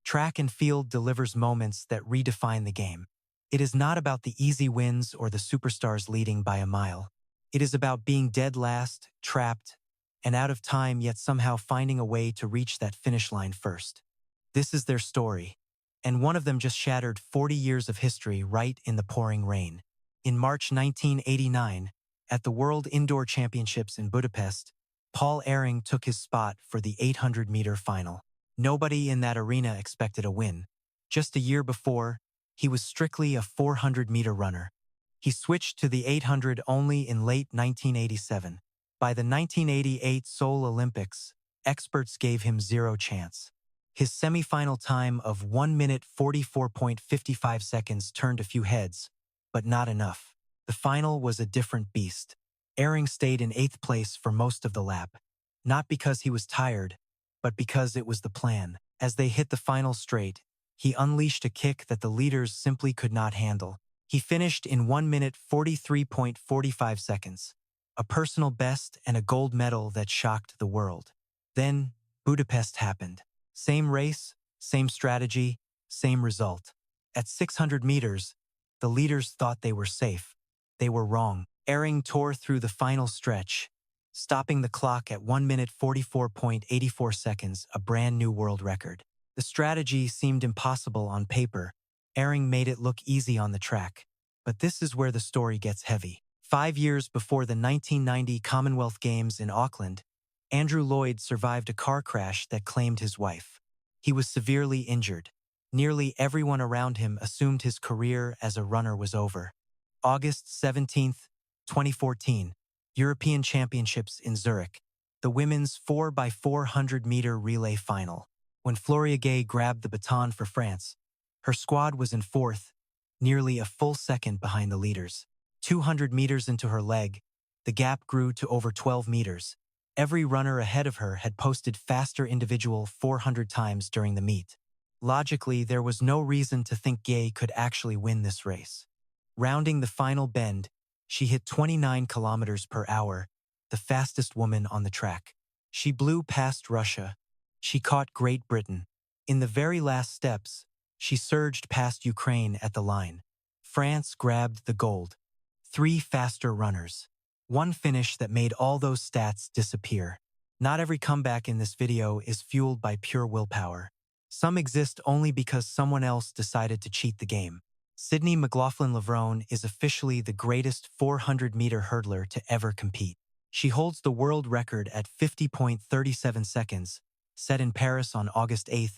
Track and field delivers moments that redefine the game. It is not about the easy wins or the superstars leading by a mile. It is about being dead last, trapped, and out of time yet somehow finding a way to reach that finish line first. This is their story, and one of them just shattered 40 years of history right in the pouring rain. In March 1989, at the World Indoor Championships in Budapest, Paul Ehring took his spot for the 800-meter final. Nobody in that arena expected a win. Just a year before, he was strictly a 400-meter runner. He switched to the 800 only in late 1987. By the 1988 Seoul Olympics, experts gave him zero chance. His semifinal time of 1 minute 44.55 seconds turned a few heads, but not enough. The final was a different beast. Ehring stayed in 8th place for most of the lap, not because he was tired, but because it was the plan. As they hit the final straight, he unleashed a kick that the leaders simply could not handle. He finished in 1 minute 43.45 seconds, a personal best and a gold medal that shocked the world. Then, Budapest happened. Same race, same strategy, same result. At 600 meters, the leaders thought they were safe. They were wrong. Ehring tore through the final stretch, stopping the clock at 1 minute 44.84 seconds, a brand new world record. The strategy seemed impossible on paper. Ehring made it look easy on the track. But this is where the story gets heavy. 5 years before the 1990 Commonwealth Games in Auckland, Andrew Lloyd survived a car crash that claimed his wife. He was severely injured. Nearly everyone around him assumed his career as a runner was over. August 17, 2014, European Championships in Zurich, the women's 4x400-meter relay final. When Floria Gay grabbed the baton for France, her squad was in 4th, nearly a full second behind the leaders. 200 meters into her leg, the gap grew to over 12 meters. Every runner ahead of her had posted faster individual 400 times during the meet. Logically, there was no reason to think Gay could actually win this race. Rounding the final bend, she hit 29 kilometers per hour, the fastest woman on the track. She blew past Russia. She caught Great Britain. In the very last steps, she surged past Ukraine at the line. France grabbed the gold. 3 faster runners. One finish that made all those stats disappear. Not every comeback in this video is fueled by pure willpower. Some exist only because someone else decided to cheat the game. Sydney McLaughlin-Levrone is officially the greatest 400-meter hurdler to ever compete. She holds the world record at 50.37 seconds, set in Paris on August 8,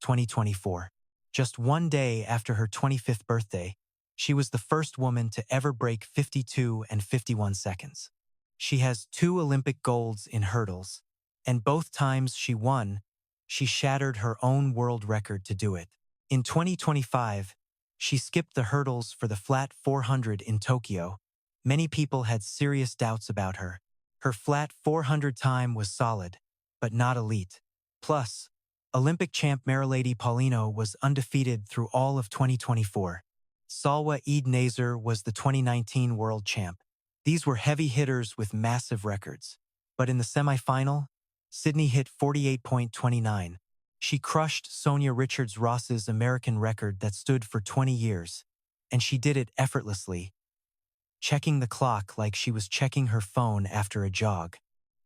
2024. Just one day after her 25th birthday, she was the first woman to ever break 52 and 51 seconds. She has 2 Olympic golds in hurdles, and both times she won, she shattered her own world record to do it. In 2025, she skipped the hurdles for the flat 400 in Tokyo. Many people had serious doubts about her. Her flat 400 time was solid, but not elite. Plus, Olympic champ Marilady Paulino was undefeated through all of 2024. Salwa Eid Nazer was the 2019 world champ. These were heavy hitters with massive records. But in the semifinal, Sydney hit 48.29. She crushed Sonia Richards-Ross's American record that stood for 20 years, and she did it effortlessly, checking the clock like she was checking her phone after a jog.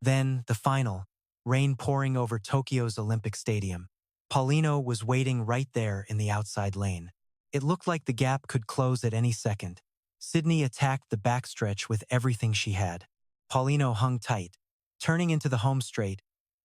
Then, the final, rain pouring over Tokyo's Olympic Stadium. Paulino was waiting right there in the outside lane. It looked like the gap could close at any second. Sydney attacked the backstretch with everything she had. Paulino hung tight. Turning into the home straight,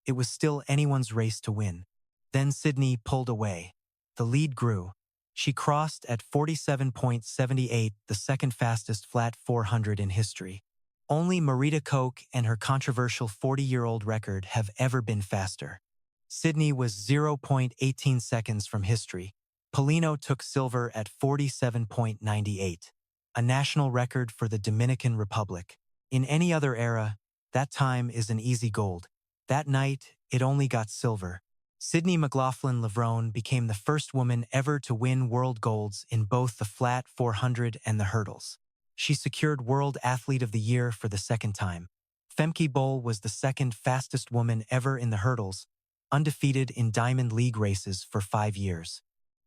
it was still anyone's race to win. Then Sydney pulled away. The lead grew. She crossed at 47.78, the second fastest flat 400 in history. Only Marita Koch and her controversial 40-year-old record have ever been faster. Sydney was 0.18 seconds from history. Paulino took silver at 47.98, a national record for the Dominican Republic. In any other era, that time is an easy gold. That night, it only got silver. Sydney McLaughlin-Levrone became the first woman ever to win world golds in both the flat 400 and the hurdles. She secured World Athlete of the Year for the second time. Femke Bol was the second fastest woman ever in the hurdles, undefeated in Diamond League races for 5 years.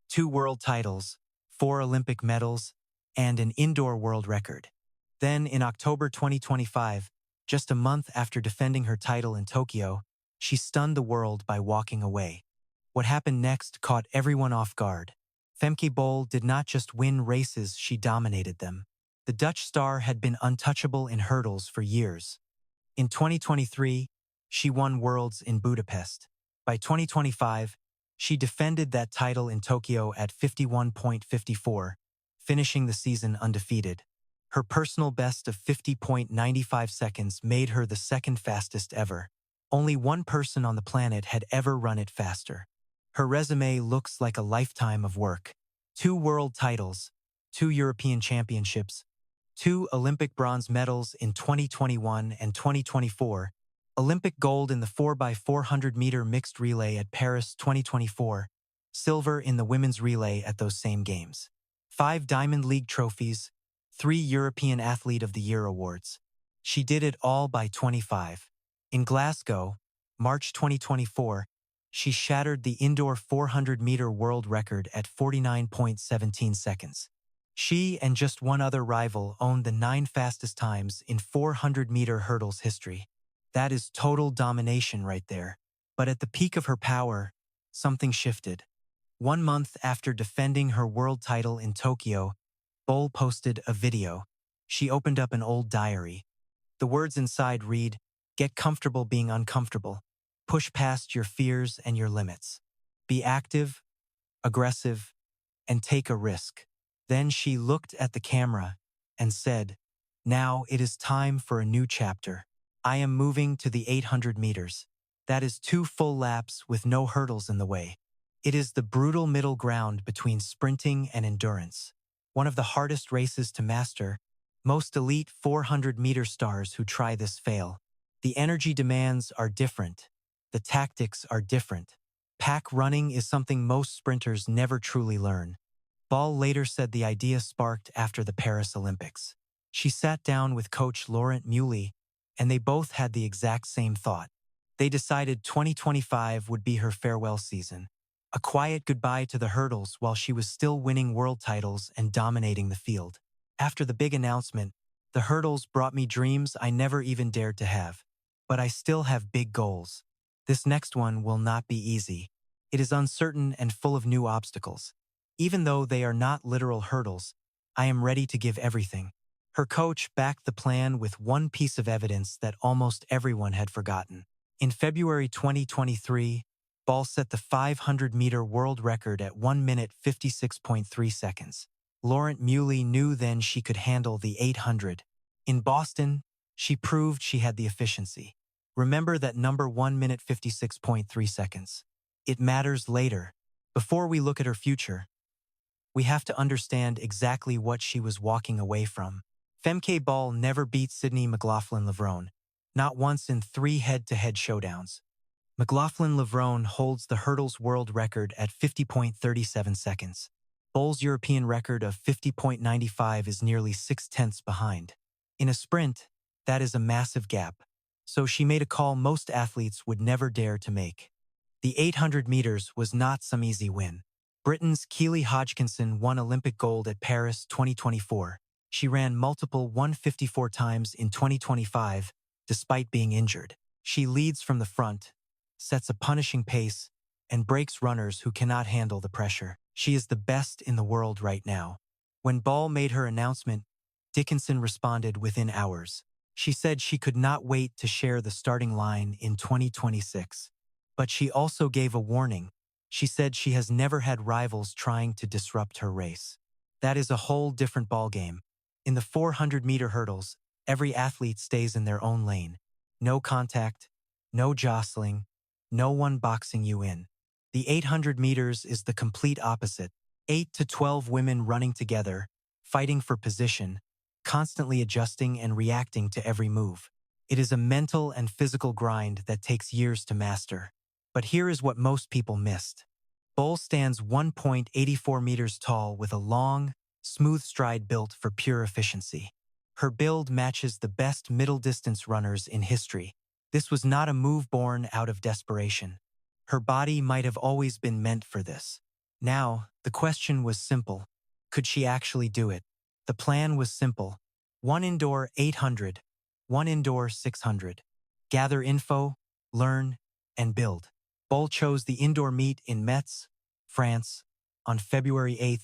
2 world titles, 4 Olympic medals, and an indoor world record. Then, in October 2025, just a month after defending her title in Tokyo, she stunned the world by walking away. What happened next caught everyone off guard. Femke Bol did not just win races, she dominated them. The Dutch star had been untouchable in hurdles for years. In 2023, she won Worlds in Budapest. By 2025, she defended that title in Tokyo at 51.54, finishing the season undefeated. Her personal best of 50.95 seconds made her the second fastest ever. Only one person on the planet had ever run it faster. Her resume looks like a lifetime of work. 2 world titles, 2 European championships, 2 Olympic bronze medals in 2021 and 2024, Olympic gold in the 4x400-meter mixed relay at Paris 2024, silver in the women's relay at those same games. 5 Diamond League trophies, 3 European Athlete of the Year awards. She did it all by 25. In Glasgow, March 2024, she shattered the indoor 400-meter world record at 49.17 seconds. She and just one other rival owned the 9 fastest times in 400-meter hurdles history. That is total domination right there. But at the peak of her power, something shifted. 1 month after defending her world title in Tokyo, Bol posted a video. She opened up an old diary. The words inside read, "Get comfortable being uncomfortable. Push past your fears and your limits. Be active, aggressive, and take a risk." Then she looked at the camera and said, "Now it is time for a new chapter. I am moving to the 800 meters. That is 2 full laps with no hurdles in the way. It is the brutal middle ground between sprinting and endurance. One of the hardest races to master. Most elite 400-meter stars who try this fail. The energy demands are different. The tactics are different. Pack running is something most sprinters never truly learn." Bol later said the idea sparked after the Paris Olympics. She sat down with coach Laurent Muley, and they both had the exact same thought. They decided 2025 would be her farewell season. A quiet goodbye to the hurdles while she was still winning world titles and dominating the field. After the big announcement, "The hurdles brought me dreams I never even dared to have. But I still have big goals. This next one will not be easy. It is uncertain and full of new obstacles. Even though they are not literal hurdles, I am ready to give everything." Her coach backed the plan with one piece of evidence that almost everyone had forgotten. In February 2023, Bol set the 500-meter world record at 1 minute 56.3 seconds. Laurent Muley knew then she could handle the 800. In Boston, she proved she had the efficiency. Remember that number, 1 minute 56.3 seconds. It matters later. Before we look at her future, we have to understand exactly what she was walking away from. Femke Bol never beat Sydney McLaughlin-Levrone, not once in 3 head-to-head showdowns. McLaughlin-Levrone holds the hurdles world record at 50.37 seconds. Bol's European record of 50.95 is nearly 6/10 behind. In a sprint, that is a massive gap. So she made a call most athletes would never dare to make. The 800 meters was not some easy win. Britain's Keely Hodgkinson won Olympic gold at Paris 2024. She ran multiple 154 times in 2025, despite being injured. She leads from the front, sets a punishing pace, and breaks runners who cannot handle the pressure. She is the best in the world right now. When Bol made her announcement, Dickinson responded within hours. She said she could not wait to share the starting line in 2026. But she also gave a warning. She said she has never had rivals trying to disrupt her race. That is a whole different ballgame. In the 400-meter hurdles, every athlete stays in their own lane. No contact, no jostling, no one boxing you in. The 800 meters is the complete opposite. 8 to 12 women running together, fighting for position, constantly adjusting and reacting to every move. It is a mental and physical grind that takes years to master. But here is what most people missed. Bol stands 1.84 meters tall with a long, smooth stride built for pure efficiency. Her build matches the best middle-distance runners in history. This was not a move born out of desperation. Her body might have always been meant for this. Now, the question was simple. Could she actually do it? The plan was simple. One indoor 800, one indoor 600. Gather info, learn, and build. Bol chose the indoor meet in Metz, France, on February 8,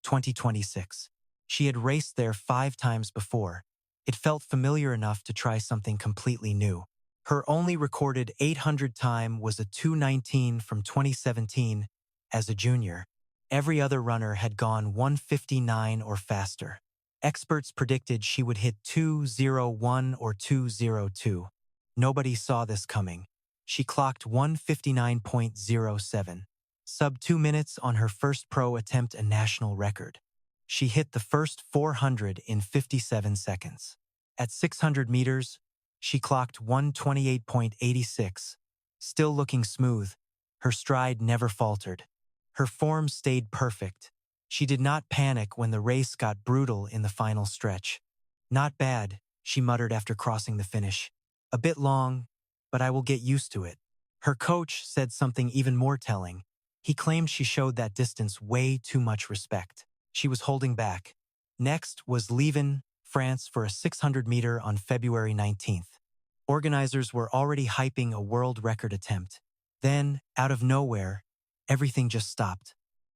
2026. She had raced there 5 times before. It felt familiar enough to try something completely new. Her only recorded 800 time was a 2:19 from 2017 as a junior. Every other runner had gone 1:59 or faster. Experts predicted she would hit 2:01 or 2:02. Nobody saw this coming. She clocked 1:59.07. Sub 2 minutes on her first pro attempt, a national record. She hit the first 400 in 57 seconds. At 600 meters, she clocked 1:28.86. Still looking smooth, her stride never faltered. Her form stayed perfect. She did not panic when the race got brutal in the final stretch. "Not bad," she muttered after crossing the finish. "A bit long, but I will get used to it." Her coach said something even more telling. He claimed she showed that distance way too much respect. She was holding back. Next was Leuven, France for a 600-meter on February 19th. Organizers were already hyping a world record attempt. Then, out of nowhere, everything just stopped.